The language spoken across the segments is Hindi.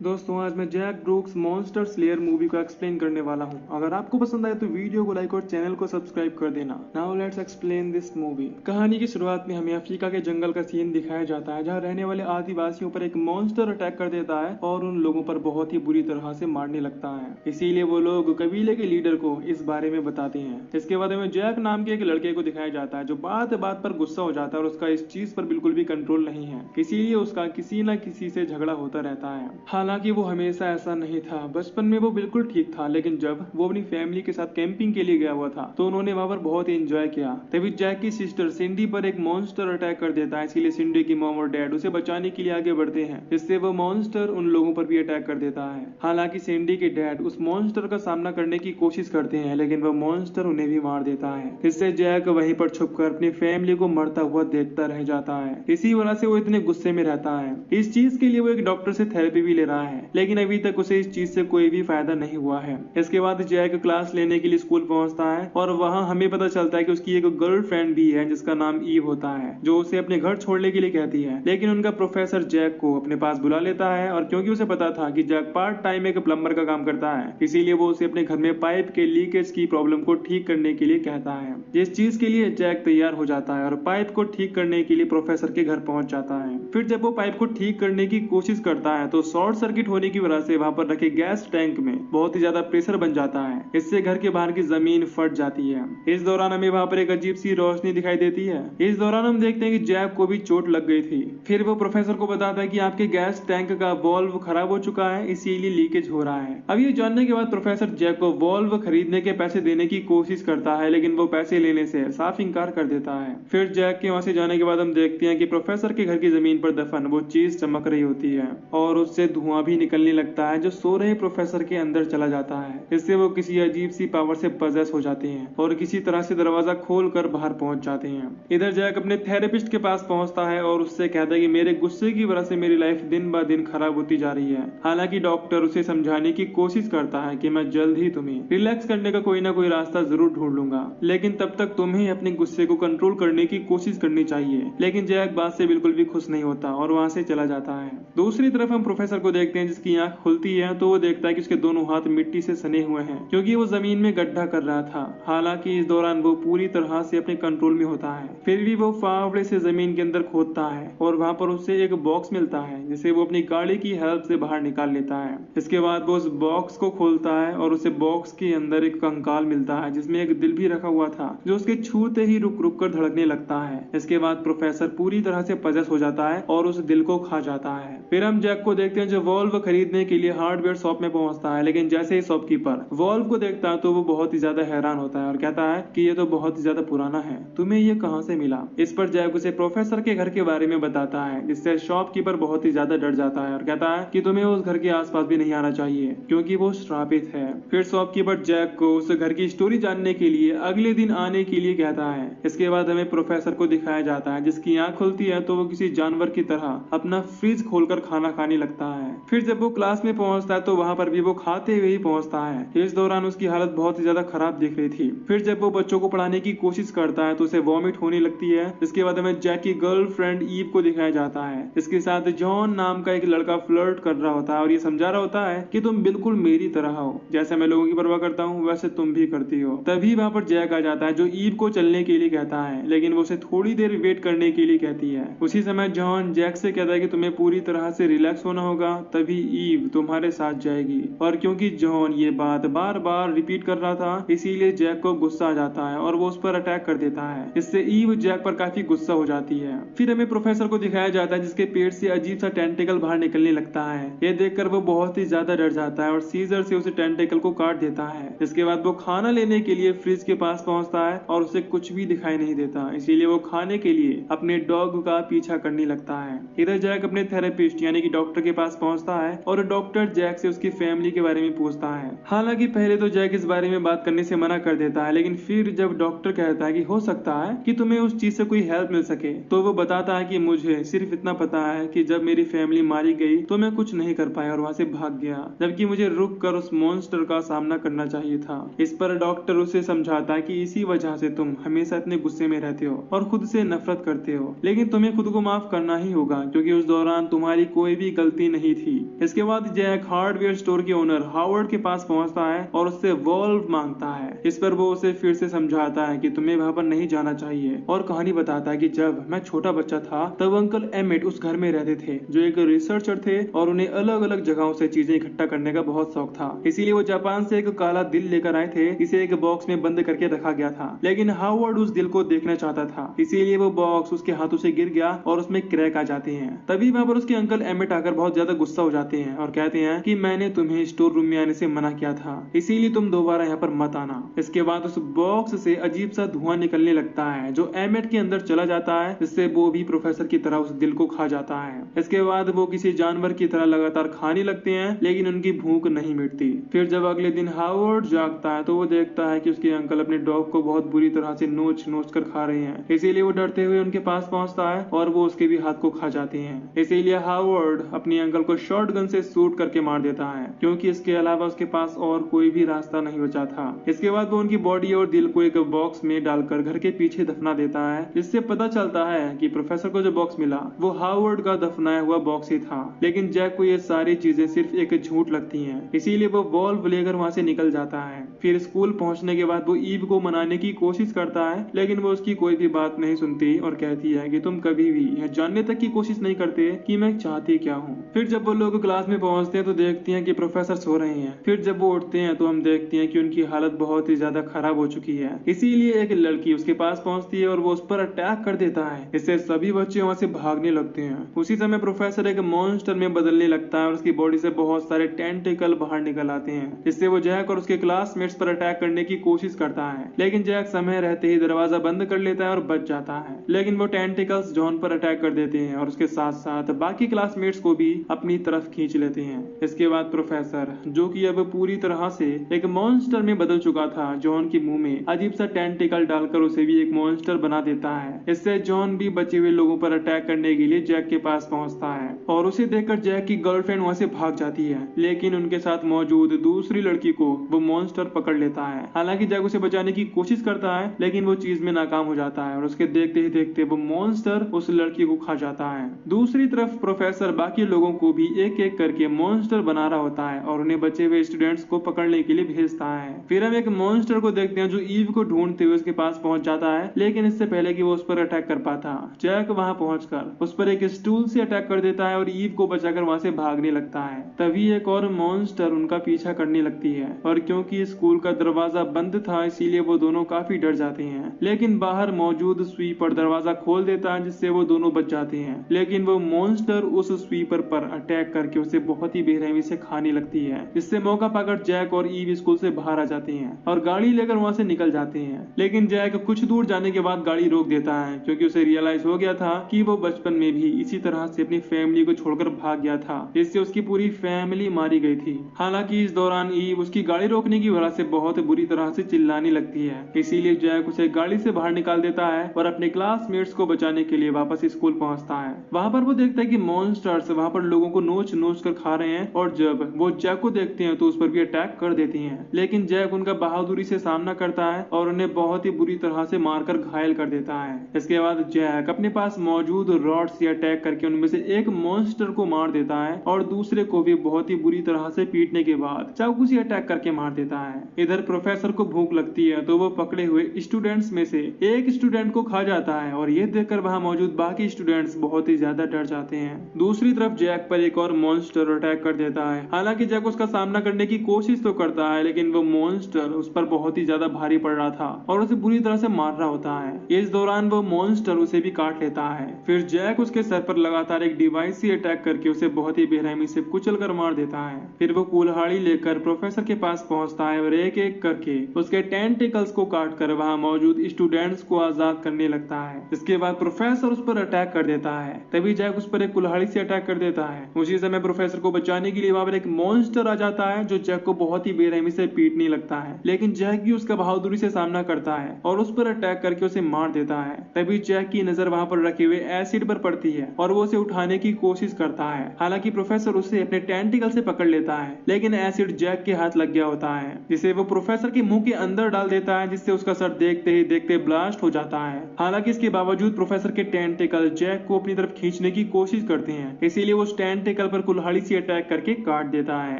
दोस्तों आज मैं Jack Brooks Monster Slayer movie को एक्सप्लेन करने वाला हूँ। अगर आपको पसंद आए तो वीडियो को लाइक और चैनल को सब्सक्राइब कर देना। Now let's explain this movie. कहानी की शुरुआत में हमें अफ्रीका के जंगल का सीन दिखाया जाता है, जहाँ रहने वाले आदिवासियों पर एक मॉन्स्टर अटैक कर देता है और उन लोगों पर बहुत ही बुरी तरह से मारने लगता है। इसीलिए वो लोग कबीले के लीडर को इस बारे में बताते हैं। इसके बाद हमें जैक नाम के एक लड़के को दिखाया जाता है, जो बात बात पर गुस्सा हो जाता है और उसका इस चीज पर बिल्कुल भी कंट्रोल नहीं है। इसीलिए उसका किसी न किसी से झगड़ा होता रहता है। हालांकि वो हमेशा ऐसा नहीं था। बचपन में वो बिल्कुल ठीक था, लेकिन जब वो अपनी फैमिली के साथ कैंपिंग के लिए गया हुआ था तो उन्होंने वहां पर बहुत ही एंजॉय किया। तभी जैक की सिस्टर सिंडी पर एक मॉन्स्टर अटैक कर देता है। इसीलिए सिंडी की मॉम और डैड उसे बचाने के लिए आगे बढ़ते हैं, जिससे वो मॉन्स्टर उन लोगों पर भी अटैक कर देता है। हालांकि सिंडी के डैड उस मॉन्स्टर का सामना करने की कोशिश करते हैं, लेकिन वो मॉन्स्टर उन्हें भी मार देता है। इससे जैक वहीं पर छुपकर अपनी फैमिली को मरता हुआ देखता रह जाता है। इसी वजह से वो इतने गुस्से में रहता है। इस चीज के लिए वो एक डॉक्टर से थेरेपी भी ले रहा है, लेकिन अभी तक उसे इस चीज से कोई भी फायदा नहीं हुआ है। इसके बाद जैक क्लास लेने के लिए स्कूल पहुंचता है और वहां हमें पता चलता है कि उसकी एक गर्लफ्रेंड भी है, जिसका नाम ईव होता है, जो उसे अपने घर छोड़ने के लिए कहती है। लेकिन उनका प्रोफेसर जैक को अपने पास बुला लेता है, और क्योंकि उसे पता था कि जैक पार्ट टाइम एक प्लम्बर का काम करता है, इसीलिए वो उसे अपने घर में पाइप के लीकेज की प्रॉब्लम को ठीक करने के लिए कहता है। जिस चीज के लिए जैक तैयार हो जाता है और पाइप को ठीक करने के लिए प्रोफेसर के घर पहुंच जाता है। फिर जब वो पाइप को ठीक करने की कोशिश करता है तो शॉर्ट सर्किट होने की वजह से वहां पर रखे गैस टैंक में बहुत ही ज्यादा प्रेशर बन जाता है। इससे घर के बाहर की जमीन फट जाती है। इस दौरान हमें वहां पर एक अजीब सी रोशनी दिखाई देती है। इस दौरान हम देखते हैं कि जैक को भी चोट लग गई थी। फिर वो प्रोफेसर को बताता है कि आपके गैस टैंक का वॉल्व खराब हो चुका है, इसीलिए लीकेज हो रहा है। अब ये जानने के बाद प्रोफेसर जैक को वॉल्व खरीदने के पैसे देने की कोशिश करता है, लेकिन वो पैसे लेने से साफ इंकार कर देता है। फिर जैक के वहां से जाने के बाद हम देखते हैं कि प्रोफेसर के घर की जमीन पर दफन वो चीज चमक रही होती है और उससे धुआं भी निकलने लगता है, जो सो रहे प्रोफेसर के अंदर चला जाता है। इससे वो किसी अजीब सी पावर से पजेस हो जाते हैं और किसी तरह से दरवाजा खोलकर बाहर पहुंच जाते हैं। इधर जैक अपने थेरेपिस्ट के पास पहुंचता है और उससे कहता है कि मेरे गुस्से की वजह से मेरी लाइफ दिन ब दिन खराब होती जा रही है। हालांकि डॉक्टर उसे समझाने की कोशिश करता है कि मैं जल्द ही तुम्हें रिलैक्स करने का कोई ना कोई रास्ता जरूर ढूंढ लूंगा, लेकिन तब तक तुम्हें अपने गुस्से को कंट्रोल करने की कोशिश करनी चाहिए। लेकिन जैक बात से बिल्कुल भी खुश नहीं होता और वहां से चला जाता है। दूसरी तरफ हम प्रोफेसर को देखते हैं, जिसकी आंख खुलती है तो वो देखता है कि उसके दोनों हाथ मिट्टी से सने हुए हैं, क्योंकि वो जमीन में गड्ढा कर रहा था। हालांकि इस दौरान वो पूरी तरह से अपने कंट्रोल में होता है। फिर भी वो फावड़े से जमीन के अंदर खोदता है और वहां पर उसे एक बॉक्स मिलता है, जिसे वो अपनी गाड़ी की हेल्प से बाहर निकाल लेता है। इसके बाद वो उस बॉक्स को खोलता है और उसे बॉक्स के अंदर एक कंकाल मिलता है, जिसमें एक दिल भी रखा हुआ था, जो उसके छूते ही रुक रुक कर धड़कने लगता है। इसके बाद प्रोफेसर पूरी तरह से पजेस हो जाता है और उस दिल को खा जाता है। फिर हम जैक को देखते हैं, जो वॉल्व खरीदने के लिए हार्डवेयर शॉप में पहुंचता है, लेकिन जैसे ही शॉपकीपर वॉल्व को देखता है तो वो बहुत ही ज्यादा हैरान होता है और कहता है कि ये तो बहुत ही ज्यादा पुराना है, तुम्हें ये कहां से मिला। इस पर जैक उसे प्रोफेसर के घर के बारे में बताता है, जिससे शॉपकीपर बहुत ही ज्यादा डर जाता है और कहता है कि तुम्हें उस घर के आसपास भी नहीं आना चाहिए, क्योंकि वो श्रापित है। फिर शॉपकीपर जैक को उस घर की स्टोरी जानने के लिए अगले दिन आने के लिए कहता है। इसके बाद हमें प्रोफेसर को दिखाया जाता है, जिसकी आंख खुलती है तो वो किसी जानवर की तरह अपना फ्रिज खोलकर खाना खाने लगता है। फिर जब वो क्लास में पहुंचता है तो वहां पर भी वो खाते हुए ही पहुंचता है। इस दौरान उसकी हालत बहुत ही ज्यादा खराब दिख रही थी। फिर जब वो बच्चों को पढ़ाने की कोशिश करता है तो उसे वॉमिट होने लगती है। इसके बाद हमें जैक की गर्लफ्रेंड ईव को दिखाया जाता है। इसके साथ जॉन नाम का एक लड़का फ्लर्ट कर रहा होता है और ये समझा रहा होता है कि तुम बिल्कुल मेरी तरह हो, जैसे मैं लोगों की परवाह करता हूँ वैसे तुम भी करती हो। तभी वहां पर जैक आ जाता है, जो ईव को चलने के लिए कहता है, लेकिन वो उसे थोड़ी देर वेट करने के लिए कहती है। उसी समय जॉन जैक से कहता है कि तुम्हें पूरी तरह से रिलैक्स होना होगा, तभी ईव तुम्हारे साथ जाएगी। और क्योंकि जॉन ये बात बार बार रिपीट कर रहा था, इसीलिए जैक को गुस्सा आ जाता है और वो उस पर अटैक कर देता है। इससे ईव जैक पर काफी गुस्सा हो जाती है। फिर हमें प्रोफेसर को दिखाया जाता है, जिसके पेट से अजीब सा टेंटिकल बाहर निकलने लगता है। ये देखकर वो बहुत ही ज्यादा डर जाता है और सीजर से उसे टेंटिकल को काट देता है। इसके बाद वो खाना लेने के लिए फ्रिज के पास पहुंचता है और उसे कुछ भी दिखाई नहीं देता, इसीलिए वो खाने के लिए अपने डॉग का पीछा करने लगता है। इधर जैक अपने थेरेपिस्ट यानी कि डॉक्टर के पास पहुंचता है और डॉक्टर जैक से उसकी फैमिली के बारे में पूछता है। हालांकि पहले तो जैक इस बारे में बात करने से मना कर देता है, लेकिन फिर जब डॉक्टर कहता है कि हो सकता है कि तुम्हें उस चीज से कोई हेल्प मिल सके, तो वो बताता है कि मुझे सिर्फ इतना पता है कि जब मेरी फैमिली मारी गई तो मैं कुछ नहीं कर पाया और वहां से भाग गया, जबकि मुझे रुक कर उस मॉन्स्टर का सामना करना चाहिए था। इस पर डॉक्टर उसे समझाता है कि इसी वजह से तुम हमेशा इतने गुस्से में रहते हो और खुद से नफरत करते हो, लेकिन तुम्हें खुद को माफ करना ही होगा, क्योंकि उस दौरान तुम्हारी कोई भी गलती नहीं थी। थी। इसके बाद जैक हार्डवेयर स्टोर के ओनर हावर्ड के पास पहुंचता है और उससे वॉल्व मांगता है। इस पर वो उसे फिर से समझाता है कि तुम्हें वहां पर नहीं जाना चाहिए और कहानी बताता है कि जब मैं छोटा बच्चा था तब अंकल एमिट उस घर में रहते थे जो एक रिसर्चर थे और उन्हें अलग अलग जगहों से चीजें इकट्ठा करने का बहुत शौक था। इसीलिए वो जापान से एक काला दिल लेकर आए थे, इसे एक बॉक्स में बंद करके रखा गया था। लेकिन हावर्ड उस दिल को देखना चाहता था, इसीलिए वो बॉक्स उसके हाथों से गिर गया और उसमें क्रैक आ जाते हैं। तभी वहां पर उसके अंकल एमिट आकर बहुत ज्यादा गुस्सा हो जाते हैं और कहते हैं कि मैंने तुम्हें स्टोर रूम में आने से मना किया था, इसीलिए तुम दोबारा यहाँ पर मत आना। इसके बाद उस बॉक्स से अजीब सा धुआं निकलने लगता है जो एमिट के अंदर चला जाता है, जिससे वो भी प्रोफेसर की तरह उस दिल को खा जाता है। इसके बाद वो किसी जानवर की तरह लगातार खाने लगते हैं, लेकिन उनकी भूख नहीं मिटती। फिर जब अगले दिन हावर्ड जागता है तो वो देखता है कि उसके अंकल अपने डॉग को बहुत बुरी तरह से नोच नोच कर खा रहे हैं। इसीलिए वो डरते हुए उनके पास पहुंचता है और वो उसके भी हाथ को खा जाते हैं। इसीलिए हावर्ड अपने अंकल को शॉटगन से शूट करके मार देता है, क्योंकि इसके अलावा उसके पास और कोई भी रास्ता नहीं बचा था। इसके बाद वो उनकी बॉडी और दिल को एक बॉक्स में डालकर घर के पीछे दफना देता है, जिससे पता चलता है कि प्रोफेसर को जो बॉक्स मिला वो हावर्ड का दफनाया हुआ बॉक्स ही था। लेकिन जैक को ये सारी चीजें सिर्फ एक झूठ लगती हैं, इसीलिए वो वॉल्व लेकर वहां से निकल जाता है। फिर स्कूल पहुंचने के बाद वो ईव को मनाने की कोशिश करता है, लेकिन वो उसकी कोई भी बात नहीं सुनती और कहती है कि तुम कभी भी यह जानने तक की कोशिश नहीं करते कि मैं चाहती क्या हूँ। फिर जब वो लोग क्लास में पहुंचते हैं तो देखती हैं कि प्रोफेसर सो रहे हैं। फिर जब वो उठते हैं तो हम देखते हैं कि उनकी हालत बहुत ही ज्यादा खराब हो चुकी है। इसीलिए एक लड़की उसके पास पहुंचती है और वो उस पर अटैक कर देता है। इससे सभी बच्चे वहां से भागने लगते हैं। उसी समय प्रोफेसर एक मॉन्स्टर में बदलने लगता है और उसकी बॉडी से बहुत सारे टेंटिकल बाहर निकल आते हैं, जिससे वो जैक और उसके क्लासमेट्स पर अटैक करने की कोशिश करता है। लेकिन जैक समय रहते ही दरवाजा बंद कर लेता है और बच जाता है। लेकिन वो टेंटिकल्स जॉन पर अटैक कर देते हैं और उसके साथ साथ बाकी क्लासमेट्स को भी अपनी तरफ खींच लेते हैं। इसके बाद प्रोफेसर, जो कि अब पूरी तरह से एक मॉन्स्टर में बदल चुका था, जॉन के मुंह में अजीब सा टेंटिकल डालकर उसे भी एक मॉन्स्टर बना देता है। इससे जॉन भी बचे हुए लोगों पर अटैक करने के लिए जैक के पास पहुंचता है और उसे देखकर जैक की गर्लफ्रेंड वहां से भाग जाती है। लेकिन उनके साथ मौजूद दूसरी लड़की को वो मॉन्स्टर पकड़ लेता है। हालांकि जैक उसे बचाने की कोशिश करता है, लेकिन वो चीज में नाकाम हो जाता है और उसके देखते ही देखते वो मॉन्स्टर उस लड़की को खा जाता है। दूसरी तरफ प्रोफेसर बाकी लोगों को भी एक एक करके मॉन्स्टर बना रहा होता है और उन्हें बचे हुए स्टूडेंट्स को पकड़ने के लिए भेजता है। फिर हम एक मॉन्स्टर को देखते हैं जो ईव को ढूंढते हुए उसके पास पहुंच जाता है, लेकिन इससे पहले कि वो उस पर अटैक कर पाता, जैक वहां पहुंचकर उस पर एक स्टूल से अटैक कर देता है और ईव को बचाकर वहां से भागने लगता है। तभी एक और मॉन्स्टर उनका पीछा करने लगती है और क्योंकि स्कूल का दरवाजा बंद था, इसीलिए वो दोनों काफी डर जाते हैं। लेकिन बाहर मौजूद स्वीपर दरवाजा खोल देता है, जिससे वो दोनों बच जाते हैं। लेकिन वो मॉन्स्टर उस स्वीपर पर अटैक करके उसे बहुत ही बेरहमी से खाने लगती है, जिससे मौका पाकर जैक और ईव स्कूल से बाहर आ जाते हैं और गाड़ी लेकर वहां से निकल जाते हैं। लेकिन जैक कुछ दूर जाने के बाद गाड़ी रोक देता है, क्योंकि उसे रियलाइज हो गया था कि वो बचपन में भी इसी तरह से अपनी फैमिली को छोड़कर भाग गया था, जिससे उसकी पूरी फैमिली मारी गई थी। हालांकि इस दौरान ईव उसकी गाड़ी रोकने की वजह से बहुत बुरी तरह से चिल्लाने लगती है, इसीलिए जैक उसे गाड़ी से बाहर निकाल देता है और अपने क्लासमेट्स को बचाने के लिए वापस स्कूल पहुंचता है। वहां पर वो देखता है कि मॉन्स्टर्स वहां पर लोगों को नोच नोच कर खा रहे हैं और जब वो जैक को देखते हैं तो उस पर भी अटैक कर देती हैं। लेकिन जैक उनका बहादुरी से सामना करता है और उन्हें बहुत ही बुरी तरह से मारकर घायल कर देता है। इसके बाद जैक अपने पास मौजूद रॉड से अटैक करके उनमें से एक मॉन्स्टर को मार देता है और दूसरे को भी बहुत ही बुरी तरह से पीटने के बाद चाकू से अटैक करके मार देता है। इधर प्रोफेसर को भूख लगती है तो वो पकड़े हुए स्टूडेंट्स में से एक स्टूडेंट को खा जाता है और ये देखकर वहां मौजूद बाकी स्टूडेंट्स बहुत ही ज्यादा डर जाते हैं। दूसरी तरफ जैक पर एक और मॉन्स्टर अटैक कर देता है। हालांकि जैक उसका सामना करने की कोशिश तो करता है, लेकिन वो मॉन्स्टर उस पर बहुत ही ज्यादा भारी पड़ रहा था और उसे बुरी तरह से मार रहा होता है। इस दौरान वो मॉन्स्टर उसे भी काट लेता है। फिर जैक उसके सर पर लगातार एक डिवाइस से अटैक करके उसे बहुत ही बेरहमी से कुचल कर मार देता है। फिर वो कुल्हाड़ी लेकर प्रोफेसर के पास पहुंचता है और एक एक करके उसके टेंटिकल्स को काट कर वहां मौजूद स्टूडेंट्स को आजाद करने लगता है। इसके बाद प्रोफेसर उस पर अटैक कर देता है। तभी जैक उस पर एक कुल्हाड़ी से अटैक कर देता है। उसी समय प्रोफेसर को बचाने के लिए वहां पर एक मॉन्स्टर आ जाता है जो जैक को बहुत ही बेरहमी से पीटने लगता है, लेकिन जैक भी उसका बहादुरी से सामना करता है और उस पर अटैक करके उसे मार देता है। तभी जैक की नजर वहां पर रखे हुए एसिड पर पड़ती है और वो उसे उठाने की कोशिश करता है। हालांकि प्रोफेसर उसे अपने टेंटिकल से पकड़ लेता है, लेकिन एसिड जैक के हाथ लग गया होता है, जिसे वो प्रोफेसर के मुंह के अंदर डाल देता है, जिससे उसका सर देखते ही देखते ब्लास्ट हो जाता है। हालांकि इसके बावजूद प्रोफेसर के टेंटिकल जैक को अपनी तरफ खींचने की कोशिश करते हैं, इसीलिए वो टेंटिकल व्हीकल पर कुल्हाड़ी से अटैक करके काट देता है।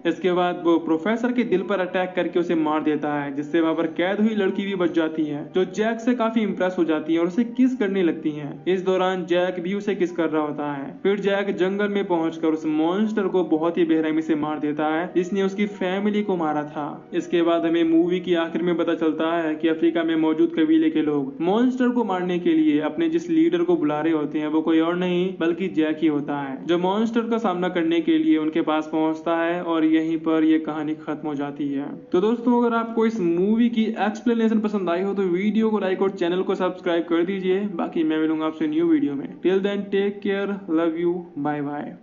इसके बाद वो प्रोफेसर के दिल पर अटैक करके उसे मार देता है, जिससे वहां पर कैद हुई लड़की भी बच जाती है, जो जैक से काफी इंप्रेस हो जाती है और उसे किस करने लगती है। इस दौरान जैक भी उसे किस कर रहा होता है। फिर जैक जंगल में पहुंचकर उस मॉन्स्टर को बहुत ही बेरहमी से मार देता है, जिसने उसकी फैमिली को मारा था। इसके बाद हमें मूवी की आखिर में पता चलता है कि अफ्रीका में मौजूद कबीले के लोग मॉन्स्टर को मारने के लिए अपने जिस लीडर को बुला रहे होते हैं वो कोई और नहीं बल्कि जैक ही होता है, जो मॉन्स्टर का सामना करने के लिए उनके पास पहुंचता है और यहीं पर यह कहानी खत्म हो जाती है। तो दोस्तों, अगर आपको इस मूवी की एक्सप्लेनेशन पसंद आई हो तो वीडियो को लाइक और चैनल को सब्सक्राइब कर दीजिए। बाकी मैं मिलूंगा आपसे न्यू वीडियो में। Till then take care, love you, bye bye.